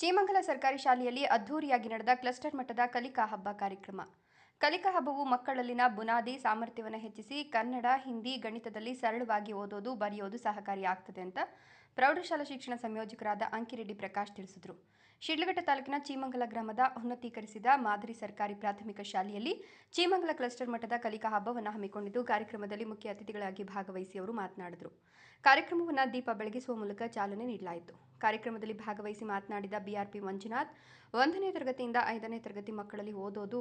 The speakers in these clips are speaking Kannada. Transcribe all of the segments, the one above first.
ಚೀಮಂಗಲ ಸರ್ಕಾರಿ ಶಾಲೆಯಲ್ಲಿ ಅದ್ಧೂರಿಯಾಗಿ ನಡೆದ ಕ್ಲಸ್ಟರ್ ಮಟ್ಟದ ಕಲಿಕಾ ಹಬ್ಬ ಕಾರ್ಯಕ್ರಮ. ಕಲಿಕಾ ಹಬ್ಬವು ಮಕ್ಕಳಲ್ಲಿನ ಬುನಾದಿ ಸಾಮರ್ಥ್ಯವನ್ನು ಹೆಚ್ಚಿಸಿ ಕನ್ನಡ, ಹಿಂದಿ, ಗಣಿತದಲ್ಲಿ ಸರಳವಾಗಿ ಓದೋದು, ಬರೆಯೋದು ಸಹಕಾರಿಯಾಗ್ತದೆ ಅಂತ ಪ್ರೌಢಶಾಲಾ ಶಿಕ್ಷಣ ಸಂಯೋಜಕರಾದ ಅಂಕಿರೆಡ್ಡಿ ಪ್ರಕಾಶ್ ತಿಳಿಸಿದರು. ಶಿಡ್ಲಘಟ್ಟ ತಾಲೂಕಿನ ಚೀಮಂಗಲ ಗ್ರಾಮದ ಉನ್ನತೀಕರಿಸಿದ ಮಾದರಿ ಸರ್ಕಾರಿ ಪ್ರಾಥಮಿಕ ಶಾಲೆಯಲ್ಲಿ ಚೀಮಂಗಲ ಕ್ಲಸ್ಟರ್ ಮಟ್ಟದ ಕಲಿಕಾ ಹಬ್ಬವನ್ನು ಹಮ್ಮಿಕೊಂಡಿದ್ದು, ಕಾರ್ಯಕ್ರಮದಲ್ಲಿ ಮುಖ್ಯ ಅತಿಥಿಗಳಾಗಿ ಭಾಗವಹಿಸಿ ಅವರು ಮಾತನಾಡಿದರು. ಕಾರ್ಯಕ್ರಮವನ್ನು ದೀಪ ಬೆಳಗಿಸುವ ಮೂಲಕ ಚಾಲನೆ ನೀಡಲಾಯಿತು. ಕಾರ್ಯಕ್ರಮದಲ್ಲಿ ಭಾಗವಹಿಸಿ ಮಾತನಾಡಿದ ಬಿಆರ್ಪಿ ಮಂಜುನಾಥ್, 1ನೇ ತರಗತಿಯಿಂದ 5ನೇ ತರಗತಿ ಮಕ್ಕಳಲ್ಲಿ ಓದೋದು,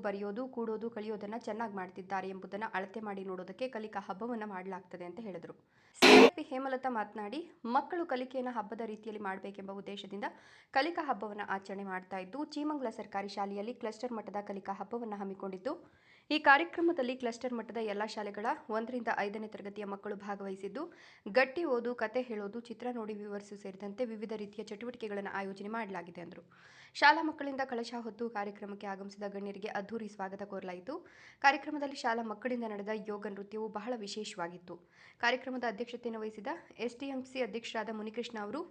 ಬರೆಯೋದು, ಕೂಡೋದು, ಕಲಿಯೋದನ್ನು ಚೆನ್ನಾಗಿ ಮಾಡ್ತಿದ್ದಾರೆ ಎಂಬುದನ್ನು ಅಳತೆ ಮಾಡಿ ನೋಡೋದಕ್ಕೆ ಕಲಿಕಾ ಹಬ್ಬವನ್ನು ಮಾಡಲಾಗ್ತದೆ ಅಂತ ಹೇಳಿದರು. ಸಿಆರ್ಪಿ ಹೇಮಲತಾ ಮಾತನಾಡಿ, ಮಕ್ಕಳು ಕಲಿಕೆಯನ್ನು ಹಬ್ಬದ ರೀತಿಯಲ್ಲಿ ಮಾಡಬೇಕೆಂಬ ಉದ್ದೇಶದಿಂದ ಕಲಿಕಾ ಹಬ್ಬವನ್ನು ಆಚರಣೆ ಮಾಡ್ತಾ ಇದ್ದು, ಚೀಮಂಗಲ ಸರ್ಕಾರಿ ಶಾಲೆಯಲ್ಲಿ ಕ್ಲಸ್ಟರ್ ಮಟ್ಟದ ಕಲಿಕಾ ಹಬ್ಬವನ್ನು ಹಮ್ಮಿಕೊಂಡಿದ್ದು, ಈ ಕಾರ್ಯಕ್ರಮದಲ್ಲಿ ಕ್ಲಸ್ಟರ್ ಮಟ್ಟದ ಎಲ್ಲ ಶಾಲೆಗಳ 1ರಿಂದ 5ನೇ ತರಗತಿಯ ಮಕ್ಕಳು ಭಾಗವಹಿಸಿದ್ದು, ಗಟ್ಟಿ ಓದು, ಕತೆ ಹೇಳೋದು, ಚಿತ್ರ ನೋಡಿ ವಿವರಿಸು ಸೇರಿದಂತೆ ವಿವಿಧ ರೀತಿಯ ಚಟುವಟಿಕೆಗಳನ್ನು ಆಯೋಜನೆ ಮಾಡಲಾಗಿದೆ ಎಂದರು. ಶಾಲಾ ಮಕ್ಕಳಿಂದ ಕಳಶ ಹೊತ್ತು ಕಾರ್ಯಕ್ರಮಕ್ಕೆ ಆಗಮಿಸಿದ ಗಣ್ಯರಿಗೆ ಅದ್ಧೂರಿ ಸ್ವಾಗತ ಕೋರಲಾಯಿತು. ಕಾರ್ಯಕ್ರಮದಲ್ಲಿ ಶಾಲಾ ಮಕ್ಕಳಿಂದ ನಡೆದ ಯೋಗ ನೃತ್ಯವು ಬಹಳ ವಿಶೇಷವಾಗಿತ್ತು. ಕಾರ್ಯಕ್ರಮದ ಅಧ್ಯಕ್ಷತೆಯನ್ನು ವಹಿಸಿದ ಎಸ್ಟಿಎಂಸಿ ಅಧ್ಯಕ್ಷರಾದ ಮುನಿಕೃಷ್ಣ ಅವರು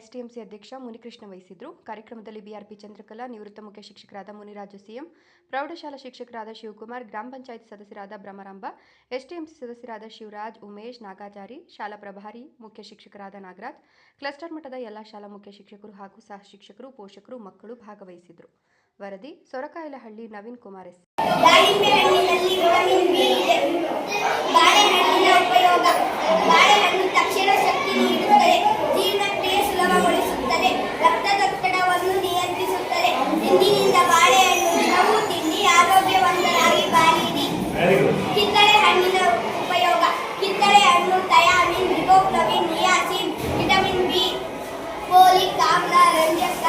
ಎಸ್ಟಿಎಂಸಿ ಅಧ್ಯಕ್ಷ ಮುನಿಕೃಷ್ಣ ವಹಿಸಿದ್ರು. ಕಾರ್ಯಕ್ರಮದಲ್ಲಿ ಬಿಆರ್ಪಿ ಚಂದ್ರಕಲಾ, ನಿವೃತ್ತ ಮುಖ್ಯ ಶಿಕ್ಷಕರಾದ ಮುನಿರಾಜು ಸಿಎಂ, ಪ್ರೌಢಶಾಲಾ ಶಿಕ್ಷಕರಾದ ಶಿವಕುಮಾರ್, ಗ್ರಾಮ ಪಂಚಾಯತ್ ಸದಸ್ಯರಾದ ಭ್ರಮರಾಂಬ, ಎಸ್ಟಿಎಂಸಿ ಸದಸ್ಯರಾದ ಶಿವರಾಜ್, ಉಮೇಶ್, ನಾಗಾಚಾರಿ, ಶಾಲಾ ಪ್ರಭಾರಿ, ಮುಖ್ಯ ಶಿಕ್ಷಕರಾದ ನಾಗರಾಜ್, ಕ್ಲಸ್ಟರ್ ಮಟ್ಟದ ಎಲ್ಲ ಶಾಲಾ ಮುಖ್ಯ ಶಿಕ್ಷಕರು ಹಾಗೂ ಸಹ ಶಿಕ್ಷಕರು, ಪೋಷಕರು, ಮಕ್ಕಳು ಭಾಗವಹಿಸಿದ್ರು. ವರದಿ ಸೊರಕಾಯಲಹಳ್ಳಿ ನವೀನ್ ಕುಮಾರ್ ಎಸ್. ಸುಲಭಗೊಳಿಸುತ್ತದೆ, ರಕ್ತದೊತ್ತಡವನ್ನು ನಿಯಂತ್ರಿಸುತ್ತದೆ. ಇಂದಿನಿಂದ ಬಾಳೆಹಣ್ಣು ದಿನವೂ ತಿನ್ನಿ, ಆರೋಗ್ಯವಂತರಾಗಿ ಬಾಳಿರಿ. ಕಿತ್ತಳೆ ಹಣ್ಣಿನ ಉಪಯೋಗ. ಕಿತ್ತಳೆ ಹಣ್ಣು thiamine, riboflavin, niacin, vitamin B, folic ಆಮ್ಲ, ರಂಜಕ,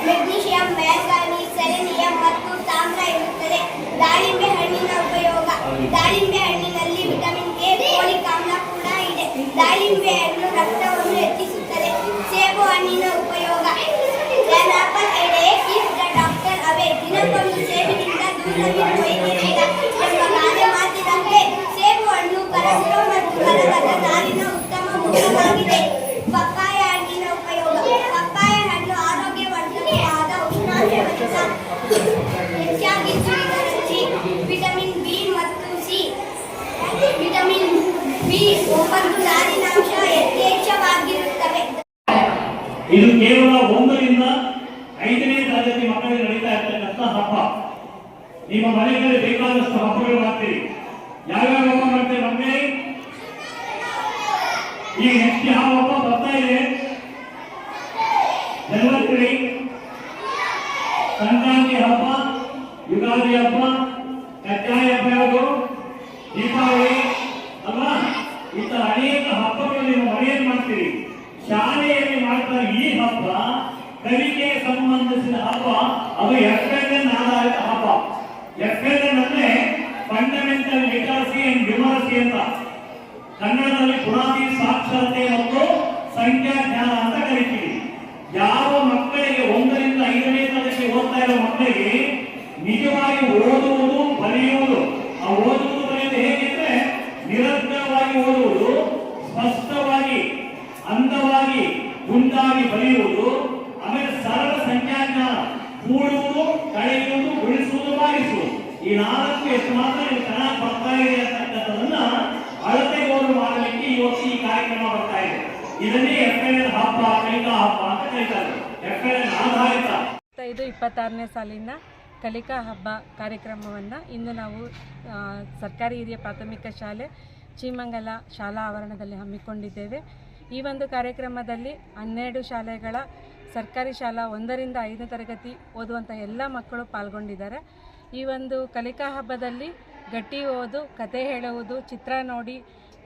ಮೆಗ್ನೀಷಿಯಂ, ಮ್ಯಾಂಗನೀಸ್, ಸೆಲೆನಿಯಂ ಮತ್ತು ತಾಮ್ರ ಇರುತ್ತದೆ. ದಾಳಿಂಬೆ ಹಣ್ಣಿನ ಉಪಯೋಗ. ದಾಳಿಂಬೆ ಹಣ್ಣಿನಲ್ಲಿ ವಿಟಮಿನ್ ಎ, ಫೋಲಿಕ್ ಆಮ್ಲ ಕೂಡ ಇದೆ. ದಾಳಿಂಬೆ ಹಣ್ಣು ರಕ್ತವನ್ನು ಹೆಚ್ಚಿಸುತ್ತದೆ. ಸೇಬು ಹಣ್ಣಿನ ಉಪಯೋಗ. An apple a day keeps the doctor away. ದಿನಕ್ಕೊಂದು ಸೇಬಿನಿಂದ ದೂರವಿರುವ ವೈದ್ಯರಿಲ್ಲ ಎಂಬ ಗಾದೆ ಮಾತಿನಂತೆ ಸೇಬು ಹಣ್ಣು ಕರಗಿರೋ ಮತ್ತು ಕರಗದ ನಾರಿನ ಉತ್ತಮ ಮೂಲವಾಗಿದೆ. ಪಪ್ಪಾಯ ಹಣ್ಣಿನ ಉಪಯೋಗ. ಪಪ್ಪಾಯ ಹಣ್ಣು ಆರೋಗ್ಯವಂತವಾದ ಉಷ್ಣಾಂಶವನ್ನು ಹೆಚ್ಚಾಗಿಸುವುದರಲ್ಲಿ ವಿಟಮಿನ್ ಬಿ ಮತ್ತು ಸಿ, ವಿಟಮಿನ್ ಬಿ 9 ನಾರಿನಾಂಶ ಯಥೇಚ್ಛವಾಗಿರುತ್ತವೆ. ಇದು ಕೇವಲ 1ರಿಂದ 5ನೇ ತರಗತಿ ಮಕ್ಕಳಿಗೆ ನಡೀತಾ ಇರ್ತಕ್ಕಂಥ ಹಬ್ಬ. ನಿಮ್ಮ ಮನೆಯಲ್ಲಿ ಬೇಕಾದಷ್ಟು ಹಬ್ಬಗಳು ಮಾಡ್ತೀರಿ. ಯಾವ್ಯಾವ ಹಬ್ಬ ಮಾಡ್ತೀರಿ ಮಕ್ಕಳೇ? ಈಗ ನೆಕ್ಸ್ಟ್ ಯಾವ ಹಬ್ಬ ಬರ್ತಾ ಇದೆ? ಜನವರಿ, ಸಂಕ್ರಾಂತಿ ಹಬ್ಬ, ಯುಗಾದಿ ಹಬ್ಬ, ಕಜ್ಜಾಯ ಹಬ್ಬ, ಯಾವುದು? ದೀಪಾವಳಿ ಅಲ್ವಾ? ಇಂಥ ಅನೇಕ ಹಬ್ಬಗಳು ನೀವು ಮನೆಯಲ್ಲಿ ಮಾಡ್ತೀರಿ. ಶಾಲೆಯಲ್ಲಿ ಮಾಡ್ತಾರೆ ಈ ಹಬ್ಬ ಕಲಿಕೆಗೆ ಸಂಬಂಧಿಸಿದ ಹಬ್ಬ. ಅದು FLN ಆಧಾರಿತ ಹಬ್ಬ. FLN ಅಂದ್ರೆ ಫಂಡಮೆಂಟಲ್ ಲಿಟರಸಿ ಅಂಡ್ ನ್ಯೂಮರಸಿ ಅಂತ, ಕನ್ನಡದಲ್ಲಿ ಬುನಾದಿ ಸಾಕ್ಷರತೆ ಮತ್ತು ಸಂಖ್ಯಾಜ್ಞಾನ ಅಂತ ಕರಿತೀವಿ. ಯಾವ ಮಕ್ಕಳಿಗೆ 1ರಿಂದ 5ನೇ ತರಗತಿ ಓದ್ತಾ ಇರೋ ಮಕ್ಕಳಿಗೆ ನಿಜವಾಗಿ ಓದುವುದು, ಬರೆಯುವುದು, ಆ ಓದುವುದು ಬರೆಯುವುದು ಹೇಗೆಂದ್ರೆ ನಿರಂತರವಾಗಿ ಓದುವುದು, ಸ್ಪಷ್ಟವಾಗಿ, ಅಂದವಾಗಿ, ಗುಂಡಾಗಿ ಬರೆಯುವುದು, ಆಮೇಲೆ ಸರಳ ಸಂಖ್ಯಾಜ್ಞಾನ, ಕೂಡುವುದು, ಕಳೆಯುವುದು, ಉಳಿಸುವುದು, ಭಾಗಿಸುವುದು, ಈ 4 ಎಷ್ಟು ಮಾತ್ರ ನೀವು ಚೆನ್ನಾಗಿ ಬರ್ತಾ ಇದೆ ಅಂತಕ್ಕಂಥದನ್ನ ಅಳತೆ ಓದು ಮಾಡಲಿಕ್ಕೆ ಇವತ್ತು ಈ ಕಾರ್ಯಕ್ರಮ ಬರ್ತಾ ಇದೆ. ಇದನ್ನೇ FLN ಹಬ್ಬ, ಕಲಿಕಾ ಹಬ್ಬ ಅಂತ ಕರೀತಾರೆ. FLN ಆಧಾರಿತ 26ನೇ ಸಾಲಿನ ಕಲಿಕಾ ಹಬ್ಬ ಕಾರ್ಯಕ್ರಮವನ್ನು ಇಂದು ನಾವು ಸರ್ಕಾರಿ ಹಿರಿಯ ಪ್ರಾಥಮಿಕ ಶಾಲೆ ಚೀಮಂಗಲ ಶಾಲಾ ಆವರಣದಲ್ಲಿ ಹಮ್ಮಿಕೊಂಡಿದ್ದೇವೆ. ಈ ಒಂದು ಕಾರ್ಯಕ್ರಮದಲ್ಲಿ 12 ಶಾಲೆಗಳ ಸರ್ಕಾರಿ ಶಾಲಾ 1ರಿಂದ 5ನೇ ತರಗತಿ ಓದುವಂಥ ಎಲ್ಲ ಮಕ್ಕಳು ಪಾಲ್ಗೊಂಡಿದ್ದಾರೆ. ಈ ಒಂದು ಕಲಿಕಾ ಹಬ್ಬದಲ್ಲಿ ಗಟ್ಟಿ ಓದು, ಕತೆ ಹೇಳುವುದು, ಚಿತ್ರ ನೋಡಿ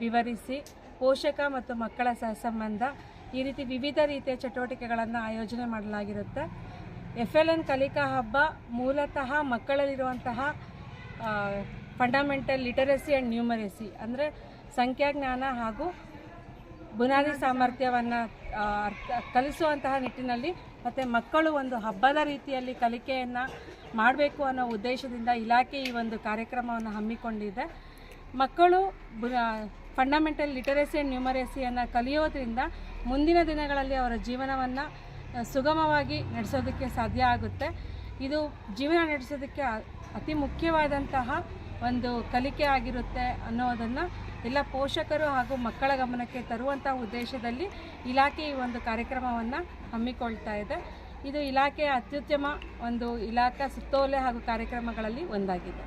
ವಿವರಿಸಿ, ಪೋಷಕ ಮತ್ತು ಮಕ್ಕಳ ಸಹಸಂಬಂಧ, ಈ ರೀತಿ ವಿವಿಧ ರೀತಿಯ ಚಟುವಟಿಕೆಗಳನ್ನು ಆಯೋಜನೆ ಮಾಡಲಾಗಿರುತ್ತೆ. FLN ಕಲಿಕಾ ಹಬ್ಬ ಮೂಲತಃ ಮಕ್ಕಳಲ್ಲಿರುವಂತಹ ಫಂಡಮೆಂಟಲ್ ಲಿಟರಸಿ ಆ್ಯಂಡ್ ನ್ಯೂಮರಸಿ ಅಂದರೆ ಸಂಖ್ಯಾಜ್ಞಾನ ಹಾಗೂ ಬುನಾದಿ ಸಾಮರ್ಥ್ಯವನ್ನು ಕಲಿಸುವಂತಹ ನಿಟ್ಟಿನಲ್ಲಿ ಮತ್ತು ಮಕ್ಕಳು ಒಂದು ಹಬ್ಬದ ರೀತಿಯಲ್ಲಿ ಕಲಿಕೆಯನ್ನು ಮಾಡಬೇಕು ಅನ್ನೋ ಉದ್ದೇಶದಿಂದ ಇಲಾಖೆ ಈ ಒಂದು ಕಾರ್ಯಕ್ರಮವನ್ನು ಹಮ್ಮಿಕೊಂಡಿದೆ. ಮಕ್ಕಳು ಫಂಡಮೆಂಟಲ್ ಲಿಟರಸಿ ಆ್ಯಂಡ್ ನ್ಯೂಮರಸಿಯನ್ನು ಕಲಿಯೋದ್ರಿಂದ ಮುಂದಿನ ದಿನಗಳಲ್ಲಿ ಅವರ ಜೀವನವನ್ನು ಸುಗಮವಾಗಿ ನಡೆಸೋದಕ್ಕೆ ಸಾಧ್ಯ ಆಗುತ್ತೆ. ಇದು ಜೀವನ ನಡೆಸೋದಕ್ಕೆ ಅತಿ ಮುಖ್ಯವಾದಂತಹ ಒಂದು ಕಲಿಕೆ ಆಗಿರುತ್ತೆ ಅನ್ನೋದನ್ನು ಎಲ್ಲ ಪೋಷಕರು ಹಾಗೂ ಮಕ್ಕಳ ಗಮನಕ್ಕೆ ತರುವಂಥ ಉದ್ದೇಶದಲ್ಲಿ ಇಲಾಖೆ ಈ ಒಂದು ಕಾರ್ಯಕ್ರಮವನ್ನು ಹಮ್ಮಿಕೊಳ್ತಾ ಇದೆ. ಇದು ಇಲಾಖೆಯ ಅತ್ಯುತ್ತಮ ಒಂದು ಇಲಾಖಾ ಸುತ್ತೋಲೆ ಹಾಗೂ ಕಾರ್ಯಕ್ರಮಗಳಲ್ಲಿ ಒಂದಾಗಿದೆ.